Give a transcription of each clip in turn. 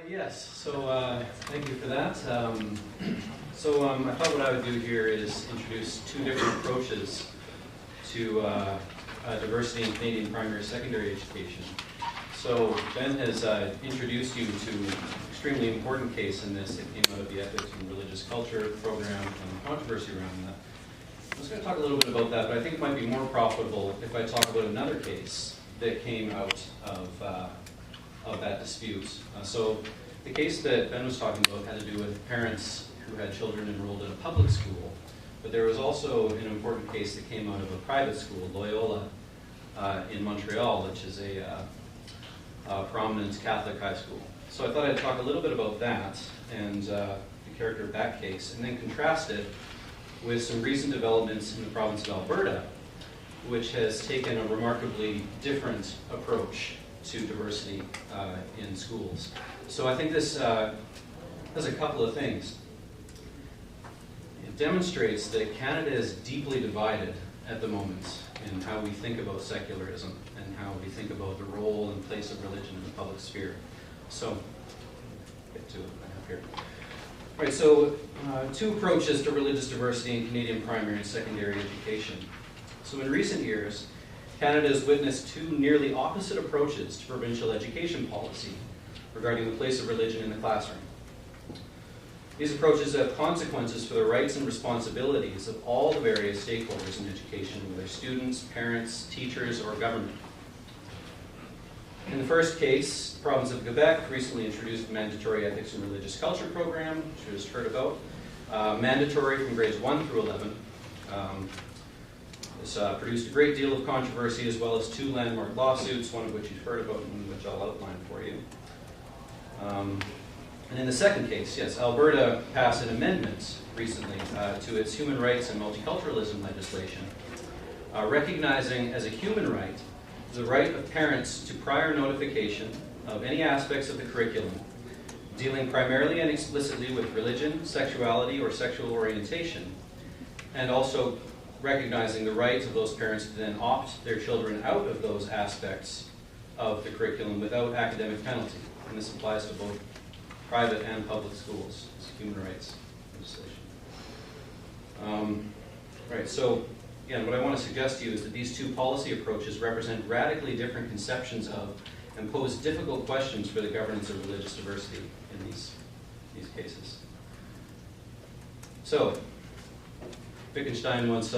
Yes, so thank you for that. I thought what I would do here is introduce two different approaches to diversity in Canadian primary and secondary education. So Ben has introduced you to an extremely important case in this that came out of the Ethics and Religious Culture program and the controversy around that. I was going to talk a little bit about that, but I think it might be more profitable if I talk about another case that came out of that dispute. So the case that Ben was talking about had to do with parents who had children enrolled in a public school, but there was also an important case that came out of a private school, Loyola, in Montreal, which is a prominent Catholic high school. So I thought I'd talk a little bit about that and the character of that case, and then contrast it with some recent developments in the province of Alberta, which has taken a remarkably different approach to diversity in schools. So I think this does a couple of things. It demonstrates that Canada is deeply divided at the moment in how we think about secularism and how we think about the role and place of religion in the public sphere. So, get to it here. All right, so two approaches to religious diversity in Canadian primary and secondary education. So in recent years, Canada has witnessed two nearly opposite approaches to provincial education policy regarding the place of religion in the classroom. These approaches have consequences for the rights and responsibilities of all the various stakeholders in education, whether students, parents, teachers, or government. In the first case, the province of Quebec recently introduced a mandatory ethics and religious culture program, which you just heard about, mandatory from grades 1 through 11. It's produced a great deal of controversy, as well as two landmark lawsuits, one of which you've heard about and which I'll outline for you. And in the second case, yes, Alberta passed an amendment recently to its human rights and multiculturalism legislation, recognizing as a human right the right of parents to prior notification of any aspects of the curriculum dealing primarily and explicitly with religion, sexuality, or sexual orientation, and also recognizing the right of those parents to then opt their children out of those aspects of the curriculum without academic penalty. And this applies to both private and public schools. It's human rights legislation. Right, so again, what I want to suggest to you is that these two policy approaches represent radically different conceptions of and pose difficult questions for the governance of religious diversity in these cases. So, Wittgenstein once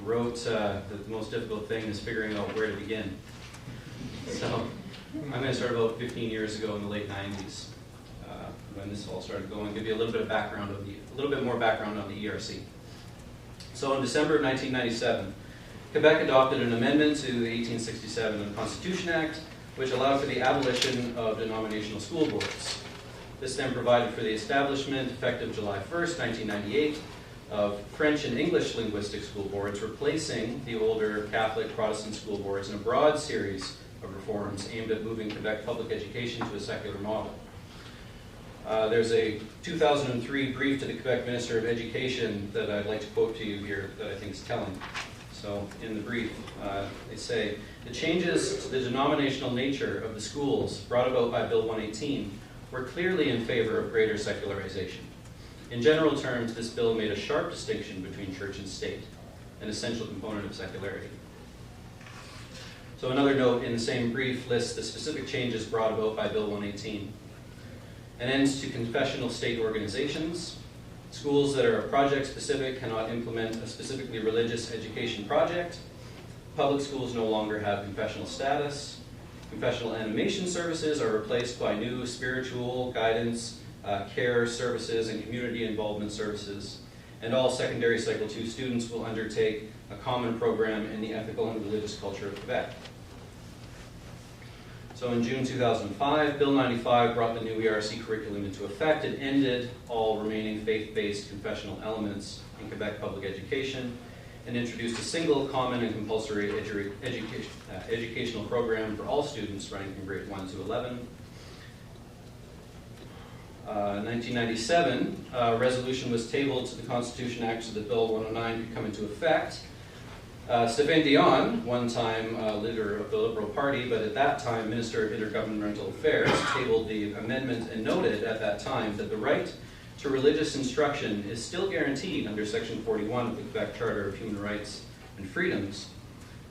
wrote that the most difficult thing is figuring out where to begin. So I'm going to start about 15 years ago in the late 90s when this all started going. Give you a little bit more background on the ERC. So in December of 1997, Quebec adopted an amendment to the 1867 Constitution Act, which allowed for the abolition of denominational school boards. This then provided for the establishment, effective July 1st, 1998, of French and English linguistic school boards, replacing the older Catholic Protestant school boards in a broad series of reforms aimed at moving Quebec public education to a secular model. There's a 2003 brief to the Quebec Minister of Education that I'd like to quote to you here that I think is telling. So in the brief, they say, the changes to the denominational nature of the schools brought about by Bill 118 were clearly in favor of greater secularization. In general terms, this bill made a sharp distinction between church and state, an essential component of secularity. So another note in the same brief lists the specific changes brought about by Bill 118. An end to confessional state organizations. Schools that are project-specific cannot implement a specifically religious education project. Public schools no longer have confessional status. Confessional animation services are replaced by new spiritual guidance, care services, and community involvement services. And all secondary Cycle 2 students will undertake a common program in the ethical and religious culture of Quebec. So in June 2005, Bill 95 brought the new ERC curriculum into effect. It ended all remaining faith-based confessional elements in Quebec public education and introduced a single common and compulsory educational program for all students running from grade 1 to 11. In 1997, a resolution was tabled to the Constitution Act so that Bill 109 could come into effect. Stéphane Dion, one-time leader of the Liberal Party, but at that time Minister of Intergovernmental Affairs, tabled the amendment and noted at that time that the right to religious instruction is still guaranteed under Section 41 of the Quebec Charter of Human Rights and Freedoms,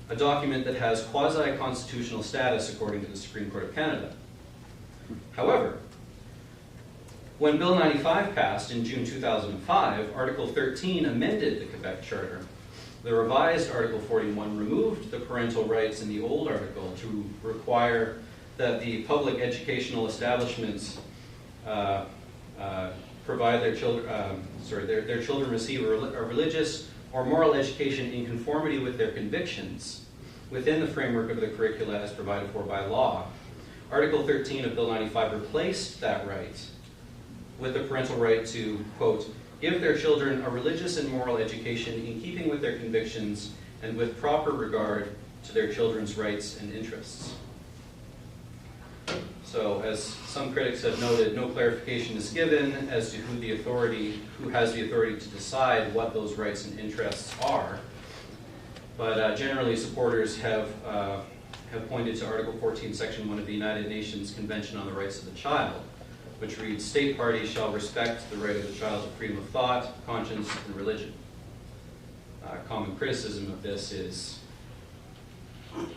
a document that has quasi-constitutional status according to the Supreme Court of Canada. However, when Bill 95 passed in June 2005, Article 13 amended the Quebec Charter. The revised Article 41 removed the parental rights in the old article to require that the public educational establishments provide their children, their children receive a religious or moral education in conformity with their convictions within the framework of the curricula as provided for by law. Article 13 of Bill 95 replaced that right with the parental right to, quote, give their children a religious and moral education in keeping with their convictions and with proper regard to their children's rights and interests. So, as some critics have noted, no clarification is given as to who has the authority to decide what those rights and interests are. But generally, supporters have pointed to Article 14, Section 1 of the United Nations Convention on the Rights of the Child, which reads, state parties shall respect the right of the child to freedom of thought, conscience, and religion. Common criticism of this is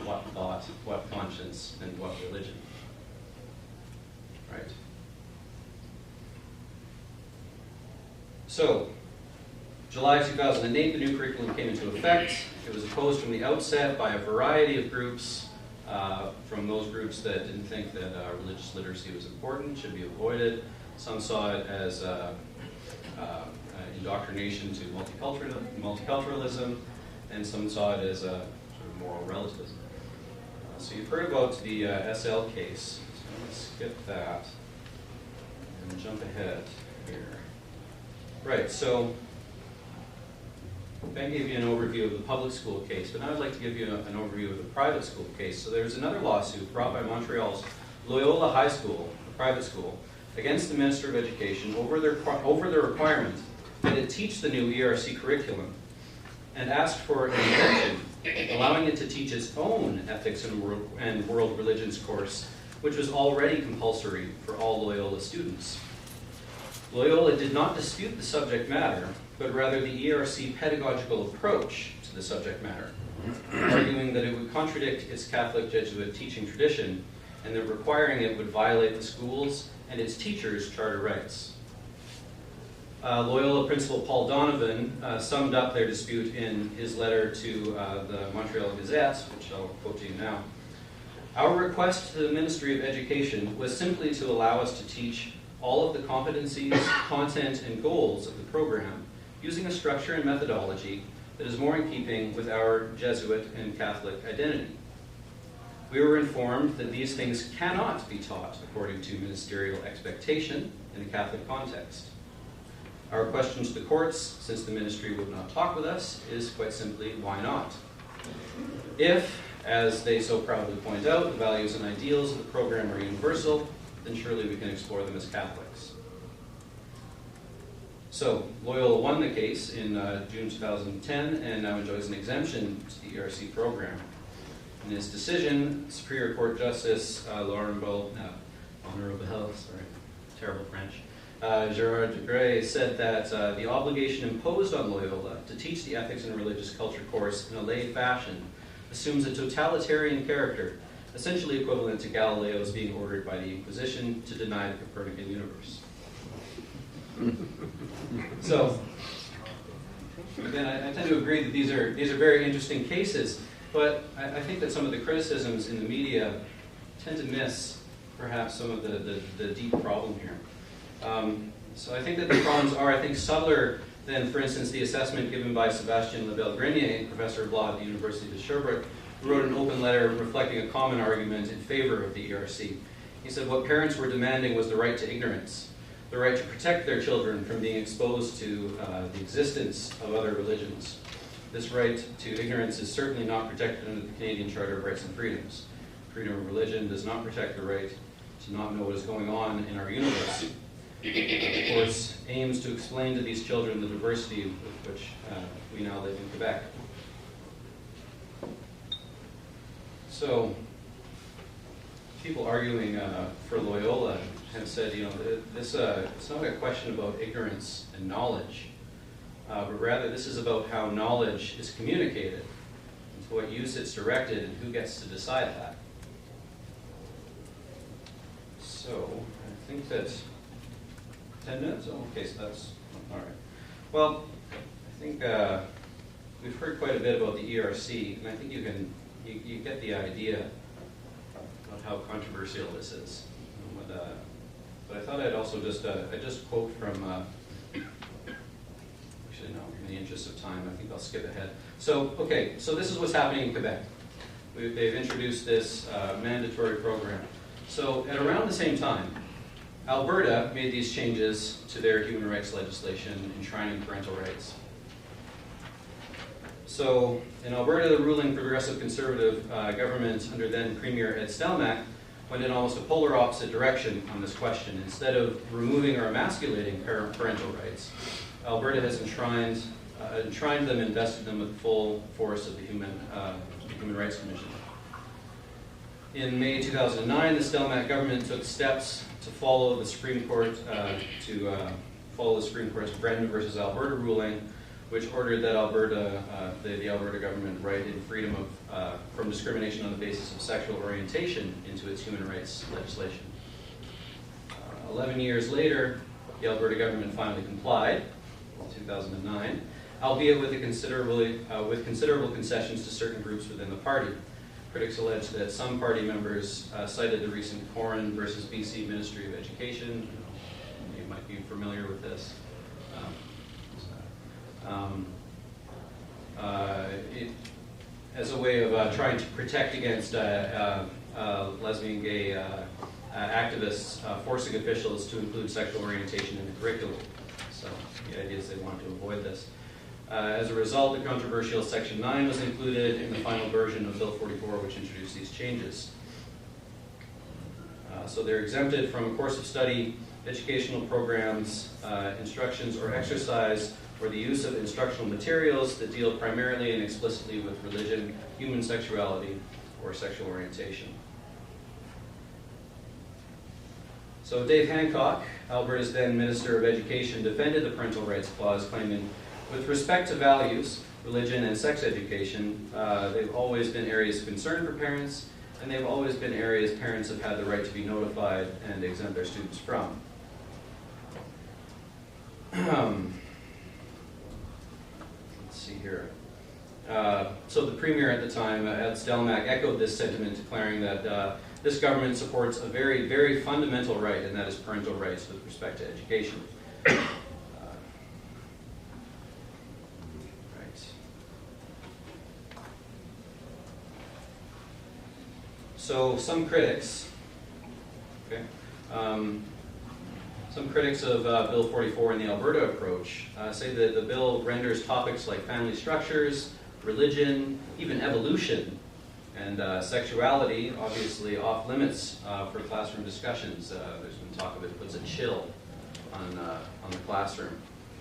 what thought, what conscience, and what religion. Right. So, July 2008, the new curriculum came into effect. It was opposed from the outset by a variety of groups, from those groups that didn't think that religious literacy was important, should be avoided. Some saw it as indoctrination to multiculturalism, and some saw it as a sort of moral relativism. So you've heard about the SL case. So I'm going to skip that and jump ahead here. Right, so Ben gave you an overview of the public school case, but now I'd like to give you an overview of the private school case. So there's another lawsuit brought by Montreal's Loyola High School, a private school, against the Minister of Education over the requirement that it teach the new ERC curriculum, and asked for an exemption allowing it to teach its own ethics and world religions course, which was already compulsory for all Loyola students. Loyola did not dispute the subject matter, but rather the ERC pedagogical approach to the subject matter, arguing that it would contradict its Catholic Jesuit teaching tradition and that requiring it would violate the school's and its teachers' charter rights. Loyola Principal Paul Donovan summed up their dispute in his letter to the Montreal Gazette, which I'll quote to you now. Our request to the Ministry of Education was simply to allow us to teach all of the competencies, content, and goals of the program using a structure and methodology that is more in keeping with our Jesuit and Catholic identity. We were informed that these things cannot be taught according to ministerial expectation in the Catholic context. Our question to the courts, since the ministry would not talk with us, is quite simply, why not? If, as they so proudly point out, the values and ideals of the program are universal, then surely we can explore them as Catholics. So, Loyola won the case in June 2010 and now enjoys an exemption to the ERC program. In his decision, Superior Court Justice Honorable, terrible French, Gerard Degray said that the obligation imposed on Loyola to teach the ethics and religious culture course in a lay fashion assumes a totalitarian character, essentially equivalent to Galileo's being ordered by the Inquisition to deny the Copernican universe. So, again, I tend to agree that these are very interesting cases, but I think that some of the criticisms in the media tend to miss perhaps some of the deep problem here. So I think that the problems are, subtler than, for instance, the assessment given by Sébastien Lebel-Grenier, professor of law at the University of Sherbrooke, who wrote an open letter reflecting a common argument in favor of the ERC. He said what parents were demanding was the right to ignorance, the right to protect their children from being exposed to the existence of other religions. This right to ignorance is certainly not protected under the Canadian Charter of Rights and Freedoms. Freedom of religion does not protect the right to not know what is going on in our universe. Of course, aims to explain to these children the diversity with which we now live in Quebec. So people arguing for Loyola have said, you know, this it's not a question about ignorance and knowledge, but rather this is about how knowledge is communicated, and to what use it's directed, and who gets to decide that. So I think that 10 minutes. Oh, okay, so that's all right. Well, I think we've heard quite a bit about the ERC, and I think you get the idea about how controversial this is. But I thought I'd also just quote from. Actually, no. In the interest of time, I think I'll skip ahead. So, okay. So this is what's happening in Quebec. They've introduced this mandatory program. So at around the same time, Alberta made these changes to their human rights legislation enshrining parental rights. So in Alberta, the ruling Progressive Conservative government under then Premier Ed Stelmach went in almost a polar opposite direction on this question. Instead of removing or emasculating parental rights, Alberta has enshrined them and invested them with full force of the Human Rights Commission. In May 2009, the Stelmach government took steps to follow the Supreme Court Court's Brennan versus Alberta ruling, which ordered that the Alberta government write in freedom from discrimination on the basis of sexual orientation into its human rights legislation. 11 years later, the Alberta government finally complied in 2009, albeit with considerable concessions to certain groups within the party. Critics allege that some party members cited the recent Corrin versus BC Ministry of Education. You might be familiar with this. As a way of trying to protect against lesbian, gay activists forcing officials to include sexual orientation in the curriculum. So the idea is they want to avoid this. As a result, the controversial Section 9 was included in the final version of Bill 44, which introduced these changes. So they're exempted from a course of study, educational programs, instructions, or exercise, or the use of instructional materials that deal primarily and explicitly with religion, human sexuality, or sexual orientation. So Dave Hancock, Alberta's then Minister of Education, defended the Parental Rights Clause, claiming, with respect to values, religion, and sex education, they've always been areas of concern for parents, and they've always been areas parents have had the right to be notified and exempt their students from. Let's see here. So the Premier at the time, Ed Stelmach, echoed this sentiment, declaring that this government supports a very, very fundamental right, and that is parental rights with respect to education. So some critics, some critics of Bill 44 and the Alberta approach say that the bill renders topics like family structures, religion, even evolution, and sexuality obviously off limits for classroom discussions. There's been talk of it puts a chill on the classroom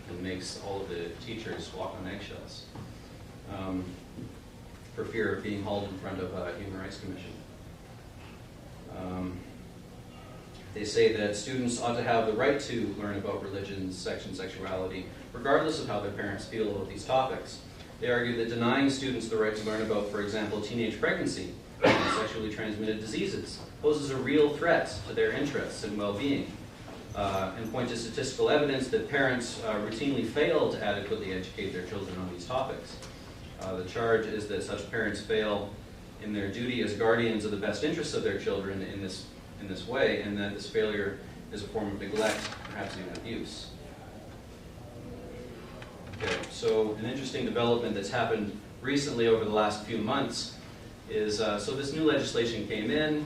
and makes all of the teachers walk on eggshells for fear of being hauled in front of a Human Rights Commission. They say that students ought to have the right to learn about religion, sex, and sexuality, regardless of how their parents feel about these topics. They argue that denying students the right to learn about, for example, teenage pregnancy and sexually transmitted diseases poses a real threat to their interests and well-being, and point to statistical evidence that parents routinely fail to adequately educate their children on these topics. The charge is that such parents fail in their duty as guardians of the best interests of their children in this way, and that this failure is a form of neglect, perhaps even abuse. Okay, so an interesting development that's happened recently over the last few months is, so this new legislation came in.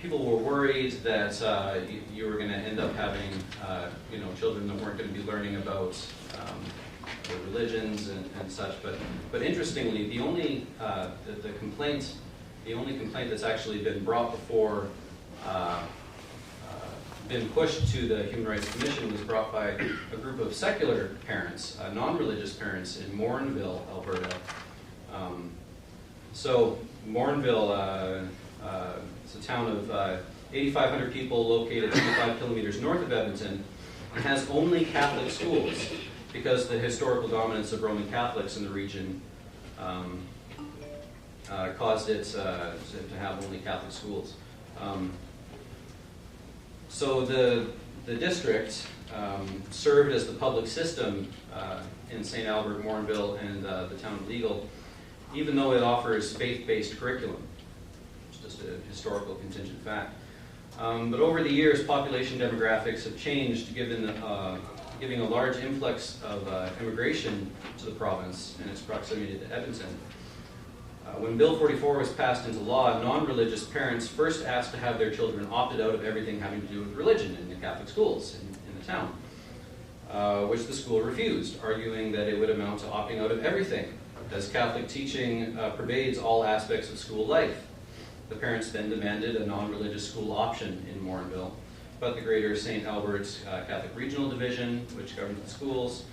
People were worried that you were going to end up having children that weren't going to be learning about the religions and such, but interestingly, the only complaint that's actually been brought before, been pushed to the Human Rights Commission was brought by a group of secular parents, non-religious parents in Morinville, Alberta. So Morinville, it's a town of 8,500 people located 25 kilometers north of Edmonton, and has only Catholic schools because the historical dominance of Roman Catholics in the region caused it to have only Catholic schools. So the district served as the public system in St. Albert, Morinville, and the town of Legal, even though it offers faith-based curriculum. It's just a historical contingent fact. But over the years, population demographics have changed, giving a large influx of immigration to the province and its proximity to Edmonton. When Bill 44 was passed into law, non-religious parents first asked to have their children opted out of everything having to do with religion in the Catholic schools in the town, which the school refused, arguing that it would amount to opting out of everything, as Catholic teaching pervades all aspects of school life. The parents then demanded a non-religious school option in Morinville, but the Greater St. Albert's Catholic Regional Division, which governs the schools,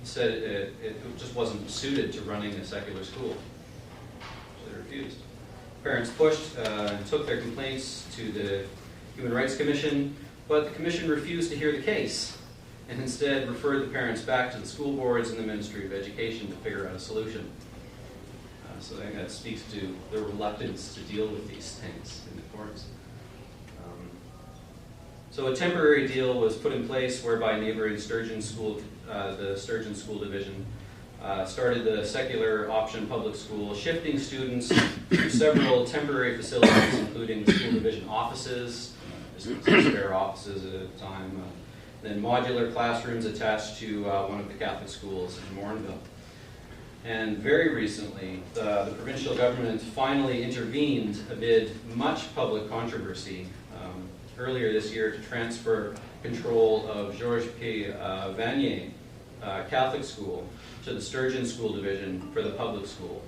said it just wasn't suited to running a secular school, so they refused. Parents pushed and took their complaints to the Human Rights Commission, but the commission refused to hear the case, and instead referred the parents back to the school boards and the Ministry of Education to figure out a solution. So I think that speaks to the reluctance to deal with these things in the courts. So a temporary deal was put in place whereby neighboring Sturgeon School, the Sturgeon School Division, started the secular option public school, shifting students to several temporary facilities, including the school division offices, spare offices at a time, then modular classrooms attached to one of the Catholic schools in Morinville. And very recently, the provincial government finally intervened amid much public controversy earlier this year to transfer control of Georges P. Vanier Catholic School to the Sturgeon School Division for the public school.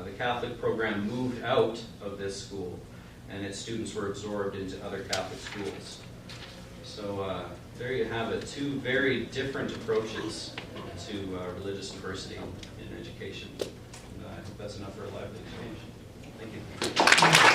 The Catholic program moved out of this school, and its students were absorbed into other Catholic schools. So there you have it, two very different approaches to religious diversity in education. And I hope that's enough for a lively exchange. Thank you.